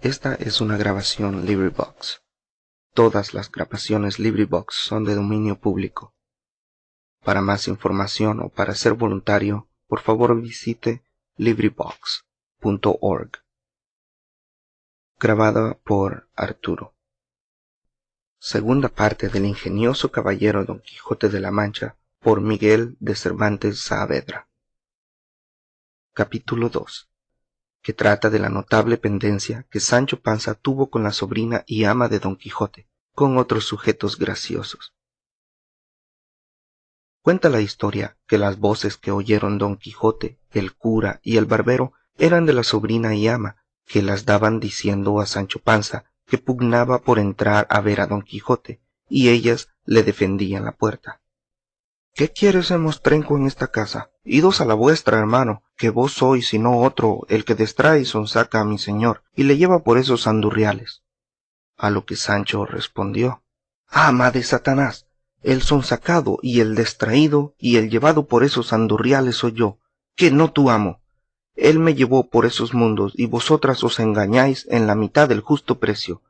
Esta es una grabación LibriVox. Todas las grabaciones LibriVox son de dominio público. Para más información o para ser voluntario, por favor visite LibriVox.org. Grabada por Arturo. Segunda parte del ingenioso caballero Don Quijote de la Mancha, por Miguel de Cervantes Saavedra. Capítulo 2. Que trata de la notable pendencia que Sancho Panza tuvo con la sobrina y ama de Don Quijote, con otros sujetos graciosos. Cuenta la historia que las voces que oyeron Don Quijote, el cura y el barbero eran de la sobrina y ama, que las daban diciendo a Sancho Panza que pugnaba por entrar a ver a Don Quijote, y ellas le defendían la puerta. ¿Qué quiere ese mostrenco en esta casa? Idos a la vuestra, hermano, que vos sois y no otro el que distrae y sonsaca a mi señor, y le lleva por esos andurriales. A lo que Sancho respondió: ama de Satanás, el sonsacado y el distraído y el llevado por esos andurriales soy yo, que no tu amo. Él me llevó por esos mundos y vosotras os engañáis en la mitad del justo precio.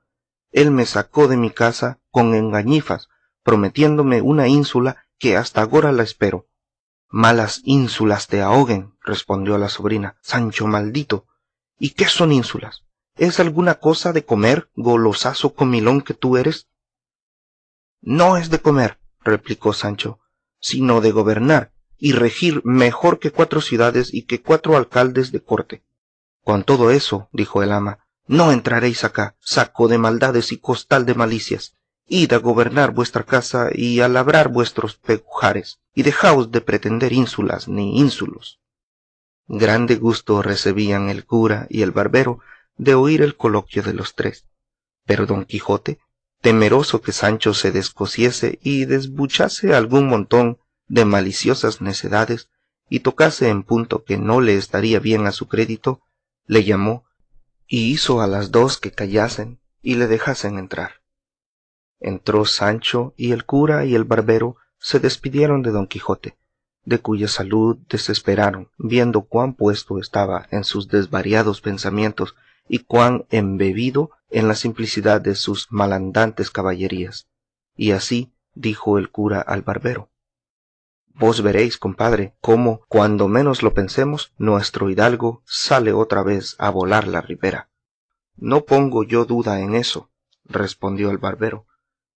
Él me sacó de mi casa con engañifas, prometiéndome una ínsula que hasta agora la espero. Malas ínsulas te ahoguen, respondió la sobrina. Sancho maldito, ¿y qué son ínsulas? ¿Es alguna cosa de comer, golosazo comilón que tú eres? No es de comer, replicó Sancho, sino de gobernar y regir mejor que 4 ciudades y que 4 alcaldes de corte. Con todo eso, dijo el ama, no entraréis acá, saco de maldades y costal de malicias. Id a gobernar vuestra casa y a labrar vuestros pegujares, y dejaos de pretender ínsulas ni ínsulos. Grande gusto recebían el cura y el barbero de oír el coloquio de los tres, pero Don Quijote, temeroso que Sancho se descosiese y desbuchase algún montón de maliciosas necedades y tocase en punto que no le estaría bien a su crédito, le llamó y hizo a las 2 que callasen y le dejasen entrar. Entró Sancho y el cura y el barbero se despidieron de Don Quijote, de cuya salud desesperaron, viendo cuán puesto estaba en sus desvariados pensamientos y cuán embebido en la simplicidad de sus malandantes caballerías. Y así dijo el cura al barbero: vos veréis, compadre, cómo, cuando menos lo pensemos, nuestro hidalgo sale otra vez a volar la ribera. No pongo yo duda en eso, respondió el barbero,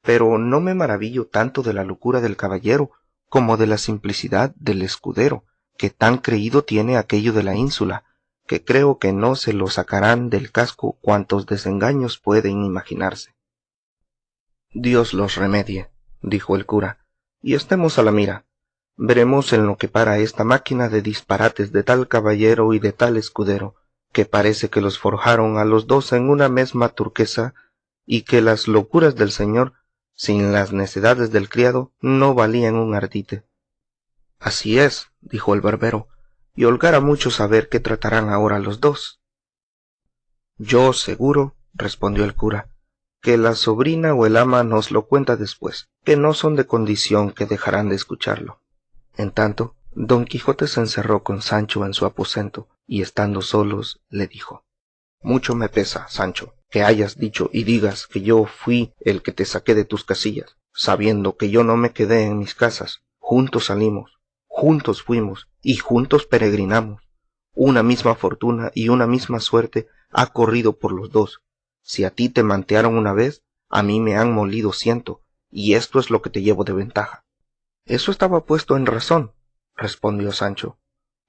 pero no me maravillo tanto de la locura del caballero como de la simplicidad del escudero, que tan creído tiene aquello de la ínsula, que creo que no se lo sacarán del casco cuantos desengaños pueden imaginarse. Dios los remedie, dijo el cura, y estemos a la mira. Veremos en lo que para esta máquina de disparates de tal caballero y de tal escudero, que parece que los forjaron a los 2 en una mesma turquesa, y que las locuras del señor, sin las necedades del criado, no valían un ardite. Así es, dijo el barbero, y holgara mucho saber qué tratarán ahora los 2. Yo seguro, respondió el cura, que la sobrina o el ama nos lo cuenta después, que no son de condición que dejarán de escucharlo. En tanto, Don Quijote se encerró con Sancho en su aposento, y estando solos le dijo: mucho me pesa, Sancho, que hayas dicho y digas que yo fui el que te saqué de tus casillas, sabiendo que yo no me quedé en mis casas. Juntos salimos, juntos fuimos y juntos peregrinamos. Una misma fortuna y una misma suerte ha corrido por los 2. Si a ti te mantearon una vez, a mí me han molido 100, y esto es lo que te llevo de ventaja. Eso estaba puesto en razón, respondió Sancho,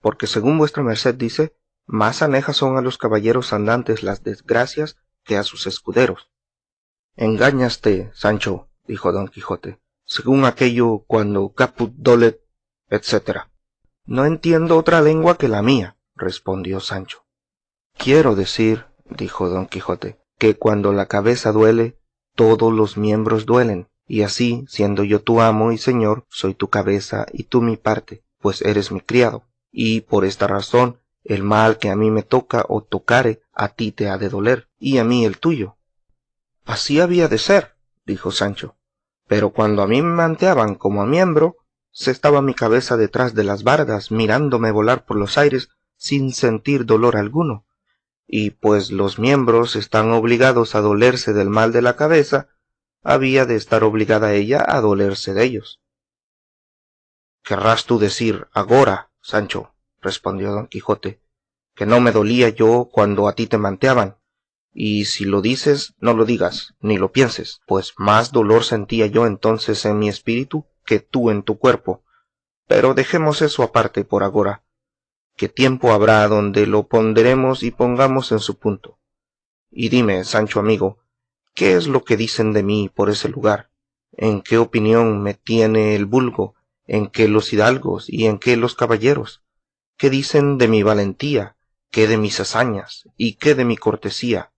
porque según vuestra merced dice, más anejas son a los caballeros andantes las desgracias que a sus escuderos. Engáñaste, Sancho, dijo Don Quijote, según aquello cuando caput dolet, etcétera. No entiendo otra lengua que la mía, respondió Sancho. Quiero decir, dijo Don Quijote, que cuando la cabeza duele, todos los miembros duelen, y así, siendo yo tu amo y señor, soy tu cabeza y tú mi parte, pues eres mi criado, y por esta razón el mal que a mí me toca o tocare, a ti te ha de doler, y a mí el tuyo. Así había de ser, dijo Sancho, pero cuando a mí me manteaban como a miembro, se estaba mi cabeza detrás de las bardas mirándome volar por los aires sin sentir dolor alguno, y pues los miembros están obligados a dolerse del mal de la cabeza, había de estar obligada ella a dolerse de ellos. Querrás tú decir agora, Sancho, respondió don Quijote, que no me dolía yo cuando a ti te manteaban, y si lo dices, no lo digas, ni lo pienses, pues más dolor sentía yo entonces en mi espíritu que tú en tu cuerpo. Pero dejemos eso aparte por agora, que tiempo habrá donde lo ponderemos y pongamos en su punto. Y dime, Sancho amigo, ¿qué es lo que dicen de mí por ese lugar? ¿En qué opinión me tiene el vulgo? ¿En qué los hidalgos y en qué los caballeros? ¿Qué dicen de mi valentía? ¿Qué de mis hazañas? ¿Y qué de mi cortesía?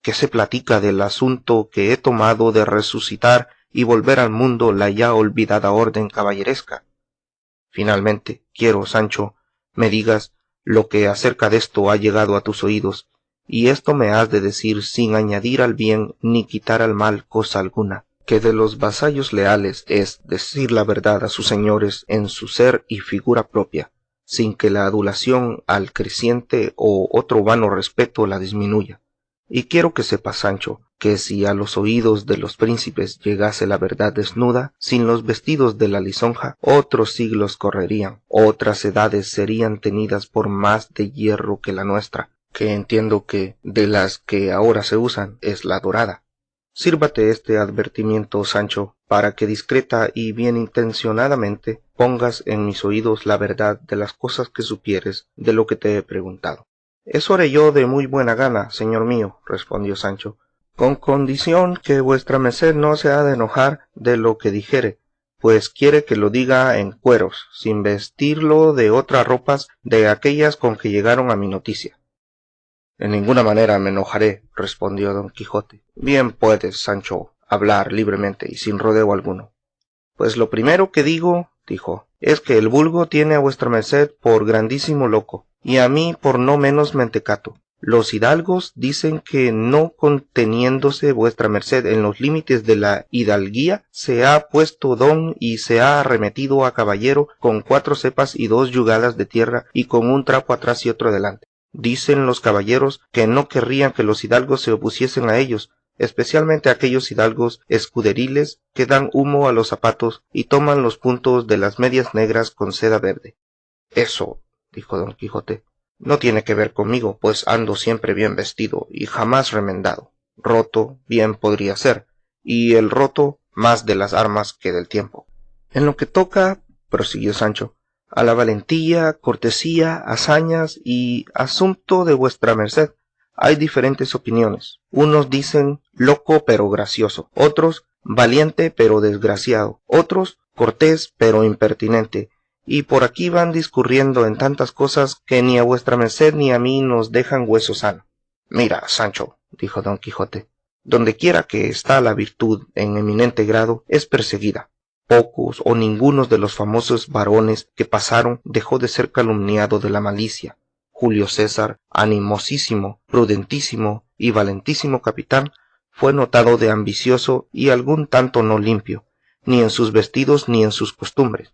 ¿Qué se platica del asunto que he tomado de resucitar y volver al mundo la ya olvidada orden caballeresca? Finalmente, quiero, Sancho, me digas lo que acerca desto ha llegado a tus oídos, y esto me has de decir sin añadir al bien ni quitar al mal cosa alguna, que de los vasallos leales es decir la verdad a sus señores en su ser y figura propia, sin que la adulación al creciente o otro vano respeto la disminuya. Y quiero que sepas, Sancho, que si a los oídos de los príncipes llegase la verdad desnuda, sin los vestidos de la lisonja, otros siglos correrían, otras edades serían tenidas por más de hierro que la nuestra, que entiendo que de las que ahora se usan es la dorada. Sírvate este advertimiento, Sancho, para que discreta y bien intencionadamente pongas en mis oídos la verdad de las cosas que supieres de lo que te he preguntado. Eso haré yo de muy buena gana, señor mío, respondió Sancho, con condición que vuestra merced no se ha de enojar de lo que dijere, pues quiere que lo diga en cueros, sin vestirlo de otras ropas de aquellas con que llegaron a mi noticia. En ninguna manera me enojaré, respondió don Quijote. Bien puedes, Sancho, hablar libremente y sin rodeo alguno. Pues lo primero que digo, dijo, es que el vulgo tiene a vuestra merced por grandísimo loco, y a mí por no menos mentecato. Los hidalgos dicen que no conteniéndose vuestra merced en los límites de la hidalguía, se ha puesto don y se ha arremetido a caballero con 4 cepas y 2 yugadas de tierra y con un trapo atrás y otro adelante. Dicen los caballeros que no querrían que los hidalgos se opusiesen a ellos, especialmente aquellos hidalgos escuderiles que dan humo a los zapatos y toman los puntos de las medias negras con seda verde. Eso, dijo don Quijote, no tiene que ver conmigo, pues ando siempre bien vestido y jamás remendado. Roto bien podría ser, y el roto más de las armas que del tiempo. En lo que toca, prosiguió Sancho, a la valentía, cortesía, hazañas y asunto de vuestra merced, hay diferentes opiniones. Unos dicen loco pero gracioso, otros valiente pero desgraciado, otros cortés pero impertinente, y por aquí van discurriendo en tantas cosas que ni a vuestra merced ni a mí nos dejan hueso sano. Mira, Sancho, dijo don Quijote, donde quiera que está la virtud en eminente grado es perseguida. Pocos o ningunos de los famosos varones que pasaron dejó de ser calumniado de la malicia. Julio César, animosísimo, prudentísimo y valentísimo capitán, fue notado de ambicioso y algún tanto no limpio, ni en sus vestidos ni en sus costumbres.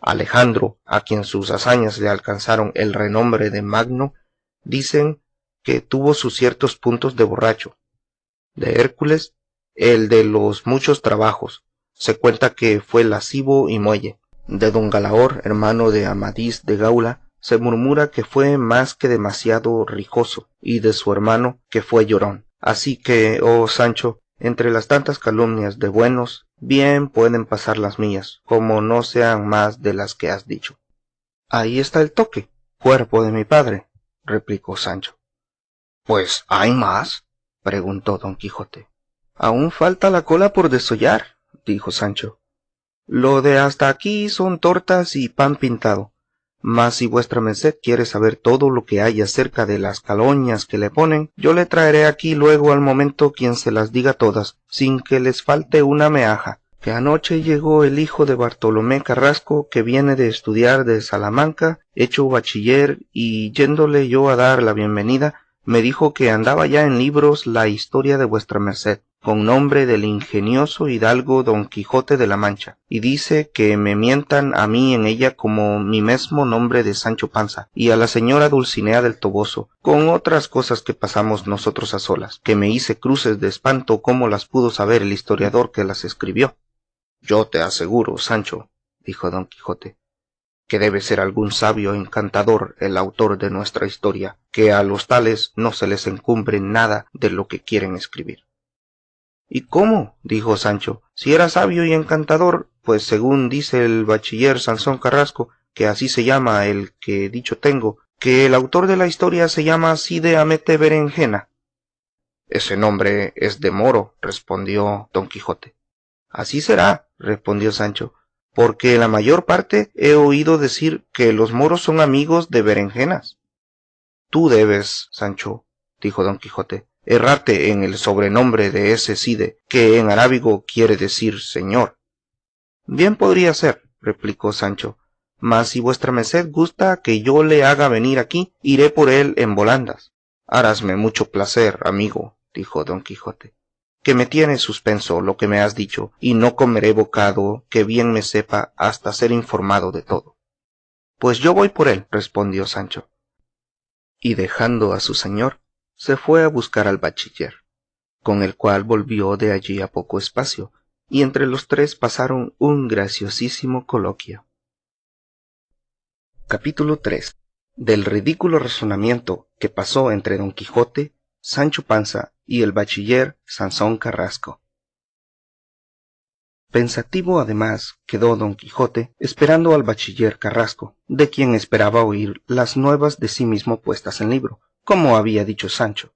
Alejandro, a quien sus hazañas le alcanzaron el renombre de magno, dicen que tuvo sus ciertos puntos de borracho. De Hércules, el de los muchos trabajos, se cuenta que fue lascivo y muelle. De don Galaor, hermano de Amadís de Gaula, se murmura que fue más que demasiado rijoso, y de su hermano que fue llorón. Así que, oh Sancho, entre las tantas calumnias de buenos, bien pueden pasar las mías, como no sean más de las que has dicho. Ahí está el toque, cuerpo de mi padre, replicó Sancho. Pues, ¿hay más?, preguntó don Quijote. Aún falta la cola por desollar, dijo Sancho. Lo de hasta aquí son tortas y pan pintado. Mas si vuestra merced quiere saber todo lo que hay acerca de las caloñas que le ponen, yo le traeré aquí luego al momento quien se las diga todas, sin que les falte una meaja, que anoche llegó el hijo de Bartolomé Carrasco, que viene de estudiar de Salamanca, hecho bachiller, y yéndole yo a dar la bienvenida, me dijo que andaba ya en libros la historia de vuestra merced, con nombre del ingenioso hidalgo Don Quijote de la Mancha, y dice que me mientan a mí en ella como mi mesmo nombre de Sancho Panza, y a la señora Dulcinea del Toboso, con otras cosas que pasamos nosotros a solas, que me hice cruces de espanto cómo las pudo saber el historiador que las escribió. Yo te aseguro, Sancho, dijo Don Quijote, que debe ser algún sabio encantador el autor de nuestra historia, que a los tales no se les encumbre nada de lo que quieren escribir. ¿Y cómo? Dijo Sancho, si era sabio y encantador, pues según dice el bachiller Sansón Carrasco, que así se llama el que dicho tengo, que el autor de la historia se llama Cide Hamete Berenjena. Ese nombre es de moro, respondió Don Quijote. Así será, respondió Sancho, porque la mayor parte he oído decir que los moros son amigos de berenjenas. Tú debes, Sancho, dijo Don Quijote, errarte en el sobrenombre de ese Cide, que en arábigo quiere decir señor. Bien podría ser, replicó Sancho, mas si vuestra merced gusta que yo le haga venir aquí, iré por él en volandas. Harásme mucho placer, amigo, dijo Don Quijote, que me tiene suspenso lo que me has dicho, y no comeré bocado que bien me sepa hasta ser informado de todo. Pues yo voy por él, respondió Sancho. Y dejando a su señor, se fue a buscar al bachiller, con el cual volvió de allí a poco espacio, y entre los tres pasaron un graciosísimo coloquio. Capítulo 3. Del ridículo razonamiento que pasó entre Don Quijote, Sancho Panza y el bachiller Sansón Carrasco. Pensativo además quedó Don Quijote esperando al bachiller Carrasco, de quien esperaba oír las nuevas de sí mismo puestas en libro, como había dicho Sancho,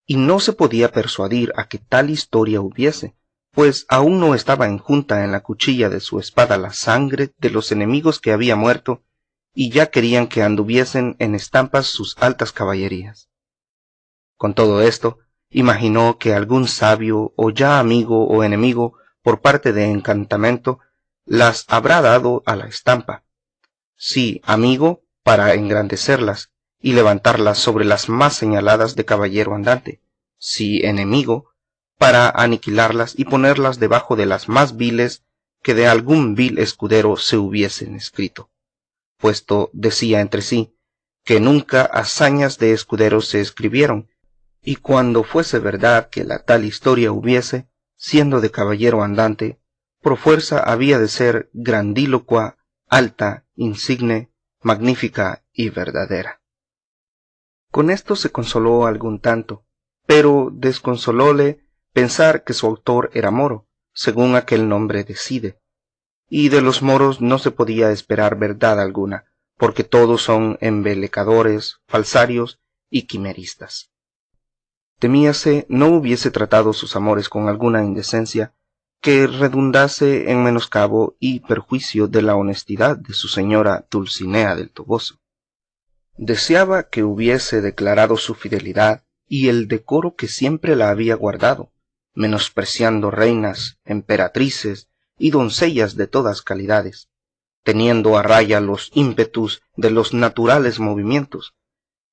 y no se podía persuadir a que tal historia hubiese, pues aún no estaba enjunta en la cuchilla de su espada la sangre de los enemigos que había muerto, y ya querían que anduviesen en estampas sus altas caballerías. Con todo esto, imaginó que algún sabio, o ya amigo o enemigo, por parte de encantamento, las habrá dado a la estampa. Sí, amigo, para engrandecerlas, y levantarlas sobre las más señaladas de caballero andante. Sí, enemigo, para aniquilarlas y ponerlas debajo de las más viles que de algún vil escudero se hubiesen escrito. Puesto decía entre sí, que nunca hazañas de escuderos se escribieron, y cuando fuese verdad que la tal historia hubiese, siendo de caballero andante, por fuerza había de ser grandílocua, alta, insigne, magnífica y verdadera. Con esto se consoló algún tanto, pero desconsolóle pensar que su autor era moro, según aquel nombre decide, y de los moros no se podía esperar verdad alguna, porque todos son embelecadores, falsarios y quimeristas. Temíase no hubiese tratado sus amores con alguna indecencia que redundase en menoscabo y perjuicio de la honestidad de su señora Dulcinea del Toboso. Deseaba que hubiese declarado su fidelidad y el decoro que siempre la había guardado, menospreciando reinas, emperatrices y doncellas de todas calidades, teniendo a raya los ímpetus de los naturales movimientos,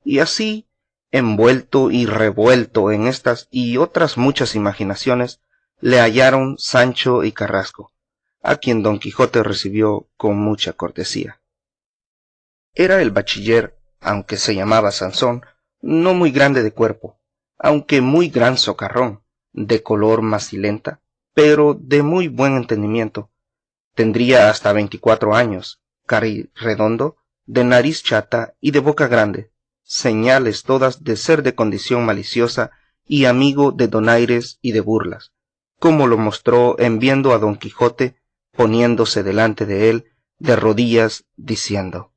y así, envuelto y revuelto en estas y otras muchas imaginaciones, le hallaron Sancho y Carrasco, a quien Don Quijote recibió con mucha cortesía. Era el bachiller, aunque se llamaba Sansón, no muy grande de cuerpo, aunque muy gran socarrón, de color macilenta, pero de muy buen entendimiento. Tendría hasta 24 años, redondo, de nariz chata y de boca grande, señales todas de ser de condición maliciosa y amigo de donaires y de burlas, como lo mostró en viendo a Don Quijote poniéndose delante de él de rodillas, diciendo: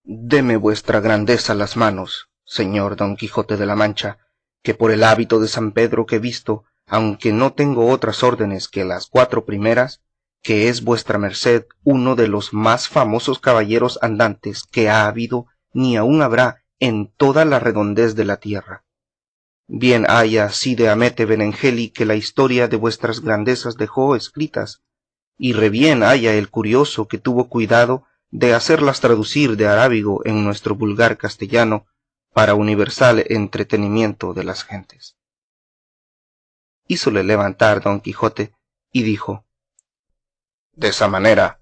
Deme vuestra grandeza las manos, señor Don Quijote de la Mancha, que por el hábito de San Pedro que he visto, aunque no tengo otras órdenes que las 4 primeras, que es vuestra merced uno de los más famosos caballeros andantes que ha habido ni aun habrá en toda la redondez de la tierra. Bien haya Cide Hamete Benengeli que la historia de vuestras grandezas dejó escritas, y rebien haya el curioso que tuvo cuidado de hacerlas traducir de arábigo en nuestro vulgar castellano para universal entretenimiento de las gentes. hízole levantar don Quijote, y dijo: de esa manera,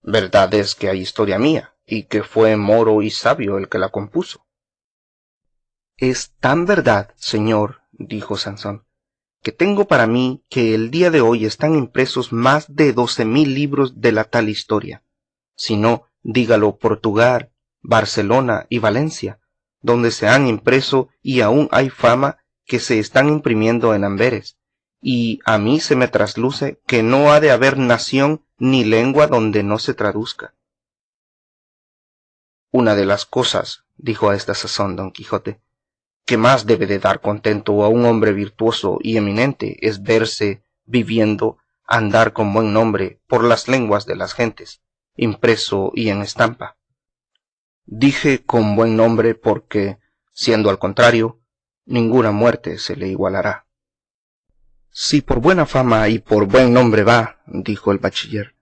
verdad es que hay historia mía, y que fue moro y sabio el que la compuso. Es tan verdad, señor, dijo Sansón, que tengo para mí que el día de hoy están impresos más de 12.000 libros de la tal historia, si no, dígalo Portugal, Barcelona y Valencia, donde se han impreso y aún hay fama que se están imprimiendo en Amberes, y a mí se me trasluce que no ha de haber nación ni lengua donde no se traduzca. Una de las cosas, dijo a esta sazón don Quijote, que más debe de dar contento a un hombre virtuoso y eminente es verse viviendo, andar con buen nombre por las lenguas de las gentes, impreso y en estampa. Dije con buen nombre porque, siendo al contrario, ninguna muerte se le igualará. Si por buena fama y por buen nombre va, dijo el bachiller,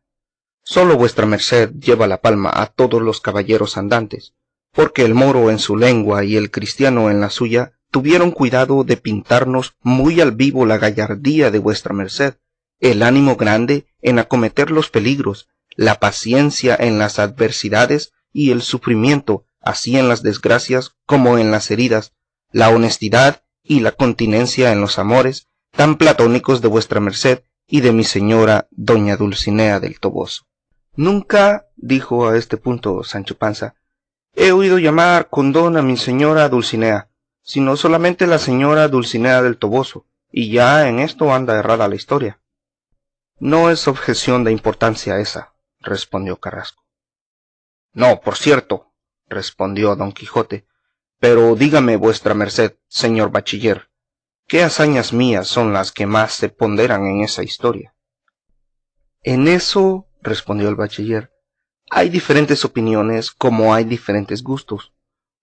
solo vuestra merced lleva la palma a todos los caballeros andantes, porque el moro en su lengua y el cristiano en la suya tuvieron cuidado de pintarnos muy al vivo la gallardía de vuestra merced, el ánimo grande en acometer los peligros, la paciencia en las adversidades y el sufrimiento, así en las desgracias como en las heridas, la honestidad y la continencia en los amores, tan platónicos de vuestra merced y de mi señora doña Dulcinea del Toboso. Nunca, dijo a este punto Sancho Panza, he oído llamar con don a mi señora Dulcinea, sino solamente la señora Dulcinea del Toboso, y ya en esto anda errada la historia. No es objeción de importancia esa, respondió Carrasco. No, por cierto, respondió don Quijote, pero dígame vuestra merced, señor bachiller, ¿qué hazañas mías son las que más se ponderan en esa historia? En eso, respondió el bachiller, hay diferentes opiniones como hay diferentes gustos.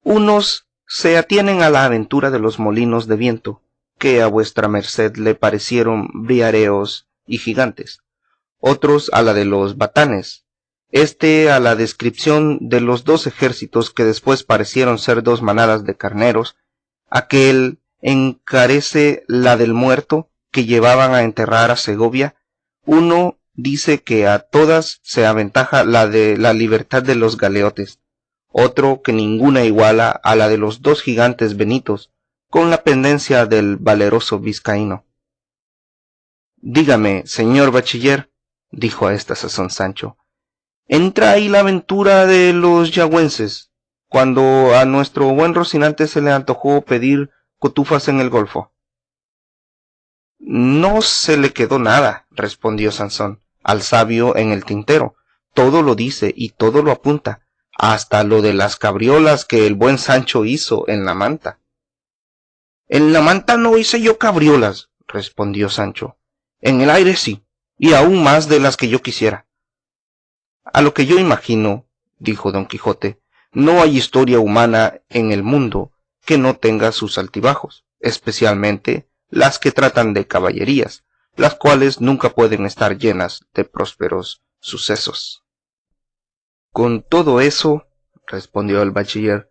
Unos se atienen a la aventura de los molinos de viento, que a vuestra merced le parecieron briareos y gigantes, otros a la de los batanes, a la descripción de los 2 ejércitos que después parecieron ser 2 manadas de carneros, aquel encarece la del muerto que llevaban a enterrar a Segovia, uno dice que a todas se aventaja la de la libertad de los galeotes, otro que ninguna iguala a la de los 2 gigantes benitos, con la pendencia del valeroso vizcaíno. Dígame, señor bachiller, dijo a esta sazón Sancho, ¿entra ahí la aventura de los yagüenses, cuando a nuestro buen Rocinante se le antojó pedir cotufas en el golfo? No se le quedó nada, respondió Sansón, al sabio en el tintero, todo lo dice y todo lo apunta, hasta lo de las cabriolas que el buen Sancho hizo en la manta. En la manta no hice yo cabriolas, respondió Sancho, en el aire sí, y aún más de las que yo quisiera. A lo que yo imagino, dijo don Quijote, no hay historia humana en el mundo que no tenga sus altibajos, especialmente las que tratan de caballerías, las cuales nunca pueden estar llenas de prósperos sucesos. Con todo eso, respondió el bachiller,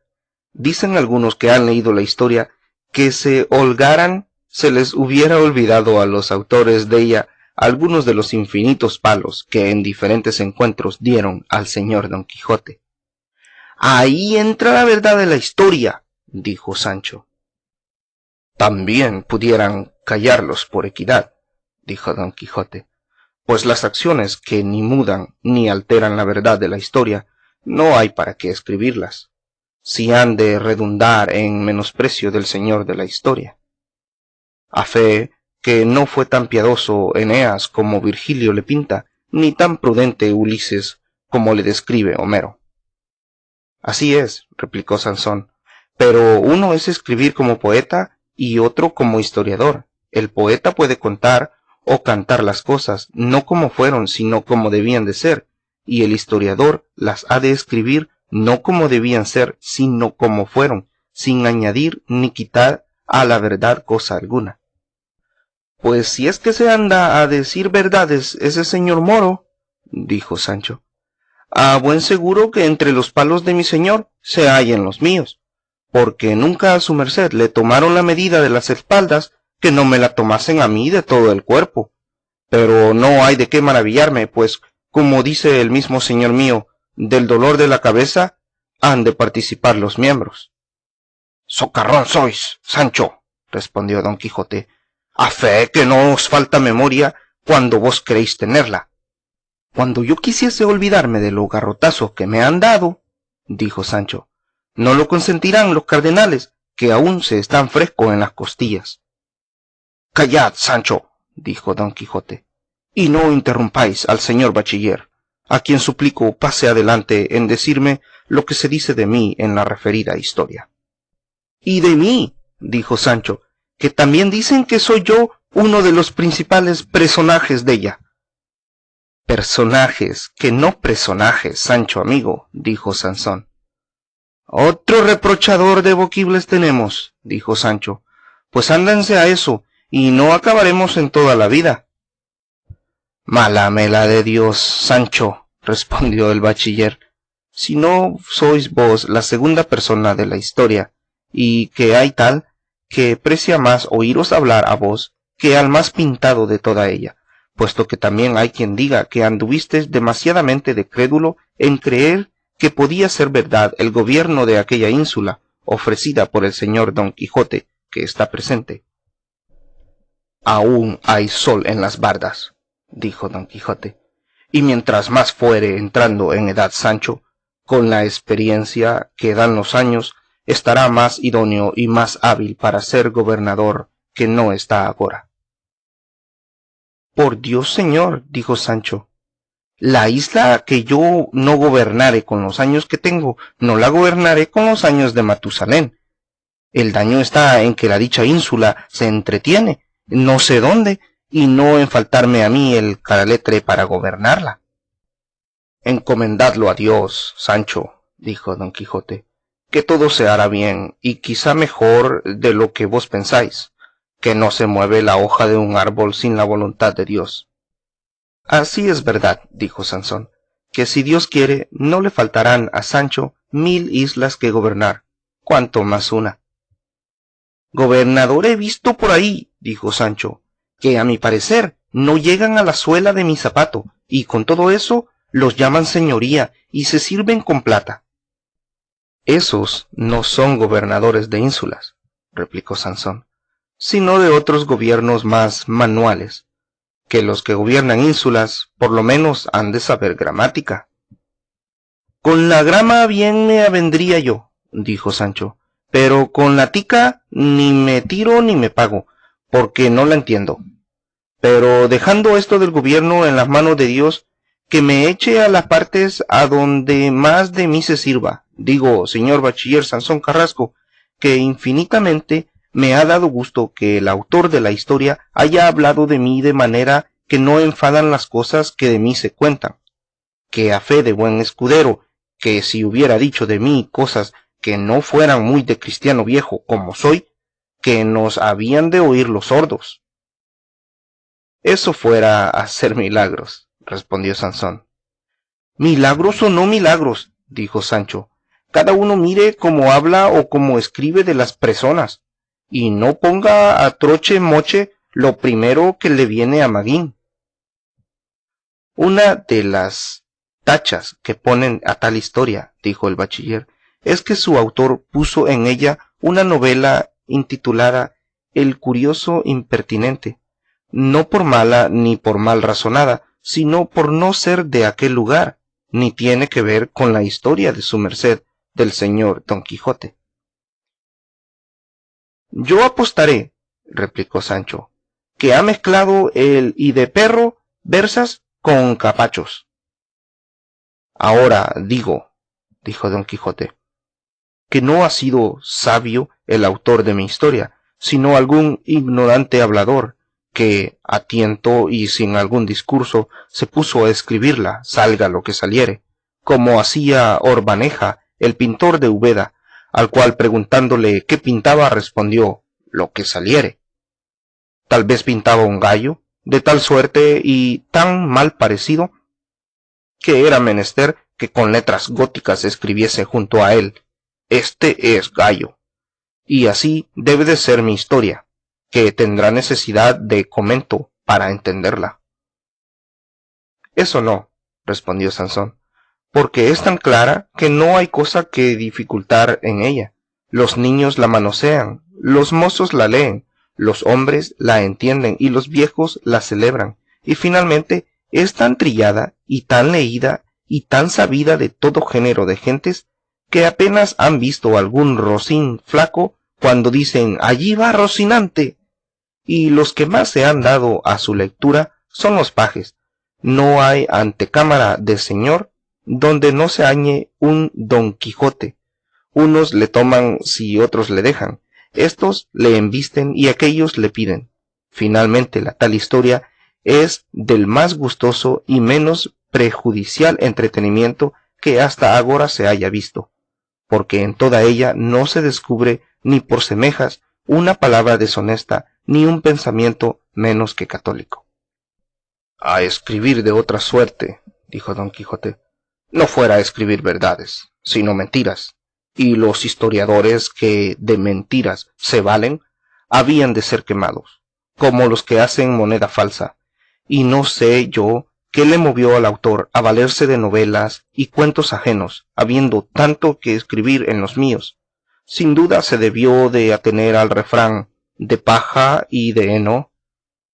dicen algunos que han leído la historia que se holgaran se les hubiera olvidado a los autores de ella algunos de los infinitos palos que en diferentes encuentros dieron al señor don Quijote. Ahí entra la verdad de la historia, dijo Sancho. También pudieran callarlos por equidad, dijo don Quijote, pues las acciones que ni mudan ni alteran la verdad de la historia no hay para qué escribirlas, si han de redundar en menosprecio del señor de la historia. A fe que no fue tan piadoso Eneas como Virgilio le pinta, ni tan prudente Ulises como le describe Homero. Así es, replicó Sansón, pero uno es escribir como poeta y otro como historiador. El poeta puede contar o cantar las cosas, no como fueron, sino como debían de ser, y el historiador las ha de escribir no como debían ser, sino como fueron, sin añadir ni quitar a la verdad cosa alguna. Pues si es que se anda a decir verdades ese señor Moro, dijo Sancho, a buen seguro que entre los palos de mi señor se hallen los míos, porque nunca a su merced le tomaron la medida de las espaldas que no me la tomasen a mí de todo el cuerpo. Pero no hay de qué maravillarme, pues, como dice el mismo señor mío, del dolor de la cabeza han de participar los miembros. Socarrón sois, Sancho, respondió don Quijote, a fe que no os falta memoria cuando vos queréis tenerla. Cuando yo quisiese olvidarme de los garrotazos que me han dado, dijo Sancho, no lo consentirán los cardenales, que aún se están frescos en las costillas. Callad, Sancho, dijo don Quijote, y no interrumpáis al señor bachiller, a quien suplico pase adelante en decirme lo que se dice de mí en la referida historia. Y de mí, dijo Sancho, que también dicen que soy yo uno de los principales personajes de ella. Personajes, que no personajes, Sancho amigo, dijo Sansón. Otro reprochador de voquibles tenemos, dijo Sancho, pues ándense a eso, y no acabaremos en toda la vida. Mala mela de Dios, Sancho, respondió el bachiller, si no sois vos la segunda persona de la historia, y que hay tal que precia más oíros hablar a vos que al más pintado de toda ella, puesto que también hay quien diga que anduvistes demasiadamente de crédulo en creer que podía ser verdad el gobierno de aquella ínsula, ofrecida por el señor Don Quijote, que está presente. Aún hay sol en las bardas, dijo Don Quijote, y mientras más fuere entrando en edad Sancho, con la experiencia que dan los años, estará más idóneo y más hábil para ser gobernador que no está agora. Por Dios, señor, dijo Sancho, la isla que yo no gobernare con los años que tengo, no la gobernaré con los años de Matusalén. El daño está en que la dicha ínsula se entretiene, no sé dónde, y no en faltarme a mí el caraletre para gobernarla. Encomendadlo a Dios, Sancho, dijo Don Quijote, que todo se hará bien, y quizá mejor de lo que vos pensáis, que no se mueve la hoja de un árbol sin la voluntad de Dios. Así es verdad, dijo Sansón, que si Dios quiere, no le faltarán a Sancho 1000 islas que gobernar, cuanto más una. Gobernador he visto por ahí, dijo Sancho, que a mi parecer no llegan a la suela de mi zapato, y con todo eso los llaman señoría y se sirven con plata. Esos no son gobernadores de ínsulas, replicó Sansón, sino de otros gobiernos más manuales, que los que gobiernan ínsulas por lo menos han de saber gramática. Con la grama bien me avendría yo, dijo Sancho, pero con la tica ni me tiro ni me pago, porque no la entiendo. Pero dejando esto del gobierno en las manos de Dios, que me eche a las partes a donde más de mí se sirva, digo, señor bachiller Sansón Carrasco, que infinitamente me ha dado gusto que el autor de la historia haya hablado de mí de manera que no enfadan las cosas que de mí se cuentan, que a fe de buen escudero, que si hubiera dicho de mí cosas que no fueran muy de cristiano viejo como soy, que nos habían de oír los sordos. Eso fuera hacer milagros, respondió Sansón. Milagros o no milagros, dijo Sancho, cada uno mire cómo habla o cómo escribe de las personas, y no ponga a troche moche lo primero que le viene a Maguín. Una de las tachas que ponen a tal historia, dijo el bachiller, es que su autor puso en ella una novela intitulada El curioso impertinente, no por mala ni por mal razonada, sino por no ser de aquel lugar, ni tiene que ver con la historia de su merced, del señor Don Quijote. Yo apostaré, replicó Sancho, que ha mezclado el y de perro versas con capachos. Ahora digo, dijo Don Quijote, que no ha sido sabio el autor de mi historia, sino algún ignorante hablador, que a tiento y sin algún discurso se puso a escribirla, salga lo que saliere, como hacía Orbaneja, el pintor de Úbeda, al cual preguntándole qué pintaba respondió, lo que saliere. Tal vez pintaba un gallo, de tal suerte y tan mal parecido, que era menester que con letras góticas escribiese junto a él, este es gallo, y así debe de ser mi historia, que tendrá necesidad de comento para entenderla. Eso no, respondió Sansón, porque es tan clara que no hay cosa que dificultar en ella. Los niños la manosean, los mozos la leen, los hombres la entienden y los viejos la celebran, y finalmente es tan trillada y tan leída y tan sabida de todo género de gentes que apenas han visto algún rocín flaco cuando dicen allí va Rocinante, y los que más se han dado a su lectura son los pajes. No hay antecámara de señor donde no se halle un Don Quijote. Unos le toman si otros le dejan, estos le embisten y aquellos le piden. Finalmente la tal historia es del más gustoso y menos prejudicial entretenimiento que hasta agora se haya visto, porque en toda ella no se descubre ni por semejas una palabra deshonesta ni un pensamiento menos que católico. A escribir de otra suerte, dijo Don Quijote, no fuera a escribir verdades, sino mentiras, y los historiadores que de mentiras se valen habían de ser quemados, como los que hacen moneda falsa, y no sé yo qué le movió al autor a valerse de novelas y cuentos ajenos, habiendo tanto que escribir en los míos. Sin duda se debió de atener al refrán de paja y de heno,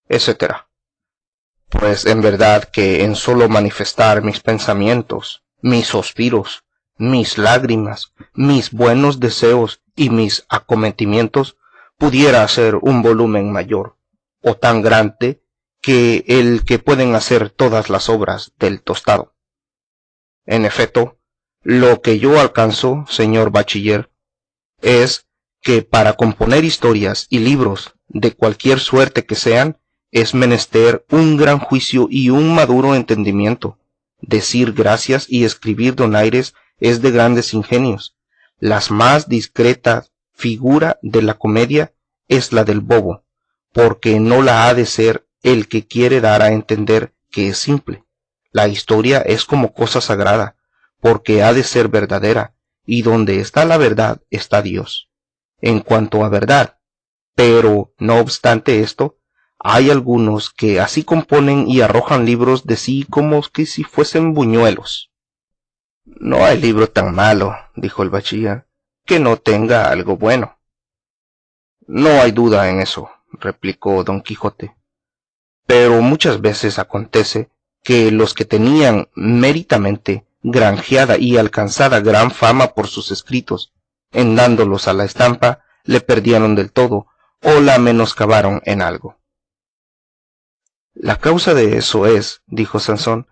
etcétera. Pues en verdad que en solo manifestar mis pensamientos, mis suspiros, mis lágrimas, mis buenos deseos y mis acometimientos, pudiera hacer un volumen mayor, o tan grande, que el que pueden hacer todas las obras del tostado. En efecto, lo que yo alcanzo, señor bachiller, es que para componer historias y libros de cualquier suerte que sean, es menester un gran juicio y un maduro entendimiento. Decir gracias y escribir donaires es de grandes ingenios. Las más discreta figura de la comedia es la del bobo, porque no la ha de ser el que quiere dar a entender que es simple. La historia es como cosa sagrada, porque ha de ser verdadera, y donde está la verdad está Dios. En cuanto a verdad, pero no obstante esto, hay algunos que así componen y arrojan libros de sí como que si fuesen buñuelos. No hay libro tan malo, dijo el bachiller, que no tenga algo bueno. No hay duda en eso, replicó Don Quijote, pero muchas veces acontece que los que tenían méritamente granjeada y alcanzada gran fama por sus escritos, en dándolos a la estampa, le perdieron del todo, o la menoscabaron en algo. La causa de eso es, dijo Sansón,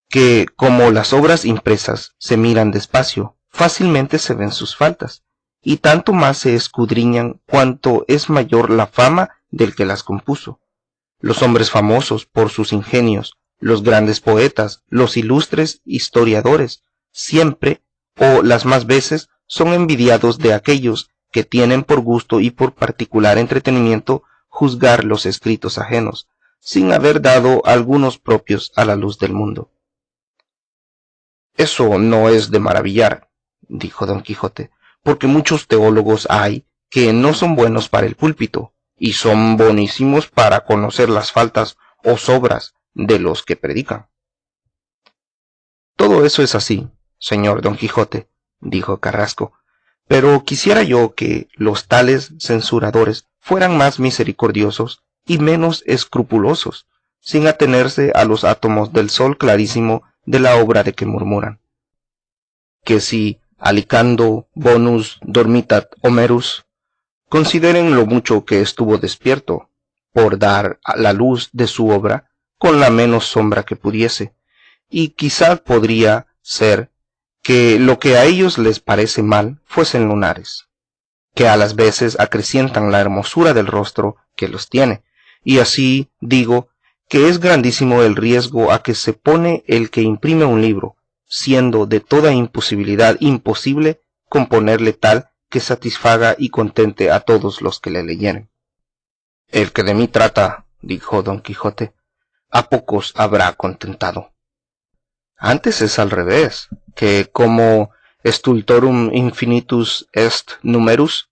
que como las obras impresas se miran despacio, fácilmente se ven sus faltas, y tanto más se escudriñan cuanto es mayor la fama del que las compuso. Los hombres famosos por sus ingenios, los grandes poetas, los ilustres historiadores, siempre, o las más veces, son envidiados de aquellos que tienen por gusto y por particular entretenimiento juzgar los escritos ajenos, sin haber dado algunos propios a la luz del mundo. Eso no es de maravillar, dijo Don Quijote, porque muchos teólogos hay que no son buenos para el púlpito, y son bonísimos para conocer las faltas o sobras de los que predican. Todo eso es así, señor Don Quijote, dijo Carrasco, pero quisiera yo que los tales censuradores fueran más misericordiosos y menos escrupulosos, sin atenerse a los átomos del sol clarísimo de la obra de que murmuran. Que si alicando bonus dormitat Homerus, consideren lo mucho que estuvo despierto, por dar a la luz de su obra con la menos sombra que pudiese, y quizá podría ser que lo que a ellos les parece mal fuesen lunares, que a las veces acrecientan la hermosura del rostro que los tiene, y así digo que es grandísimo el riesgo a que se pone el que imprime un libro, siendo de toda imposibilidad imposible componerle tal que satisfaga y contente a todos los que le leyeren. El que de mí trata, dijo Don Quijote, a pocos habrá contentado. Antes es al revés, que como stultorum infinitus est numerus,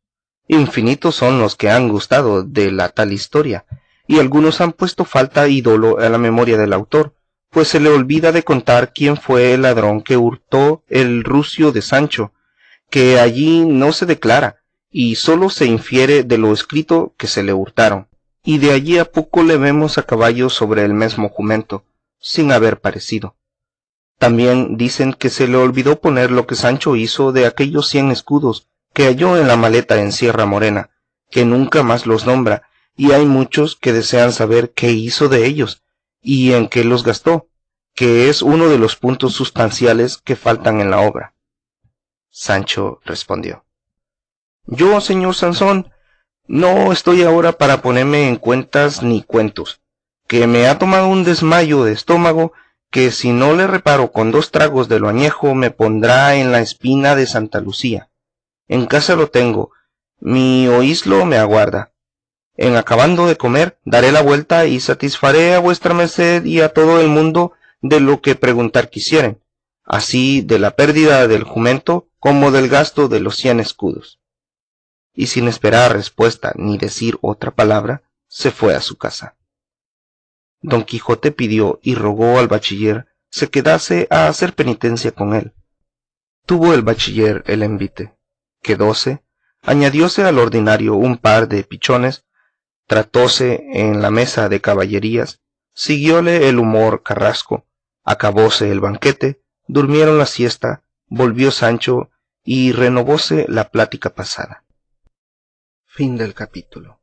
Infinitos son los que han gustado de la tal historia, y algunos han puesto falta y dolo a la memoria del autor, pues se le olvida de contar quién fue el ladrón que hurtó el rucio de Sancho, que allí no se declara, y sólo se infiere de lo escrito que se le hurtaron, y de allí a poco le vemos a caballo sobre el mesmo jumento, sin haber parecido. También dicen que se le olvidó poner lo que Sancho hizo de aquellos 100 escudos que halló en la maleta en Sierra Morena, que nunca más los nombra, y hay muchos que desean saber qué hizo de ellos, y en qué los gastó, que es uno de los puntos sustanciales que faltan en la obra. Sancho respondió: Yo, señor Sansón, no estoy ahora para ponerme en cuentas ni cuentos, que me ha tomado un desmayo de estómago, que si no le reparo con 2 tragos de lo añejo me pondrá en la espina de Santa Lucía. En casa lo tengo, mi oíslo me aguarda. En acabando de comer, daré la vuelta y satisfaré a vuestra merced y a todo el mundo de lo que preguntar quisieren, así de la pérdida del jumento como del gasto de los 100 escudos. Y sin esperar respuesta ni decir otra palabra, se fue a su casa. Don Quijote pidió y rogó al bachiller se quedase a hacer penitencia con él. Tuvo el bachiller el envite, quedóse, añadióse al ordinario un par de pichones, tratóse en la mesa de caballerías, siguióle el humor carrasco, acabóse el banquete, durmieron la siesta, volvió Sancho y renovóse la plática pasada. Fin del capítulo.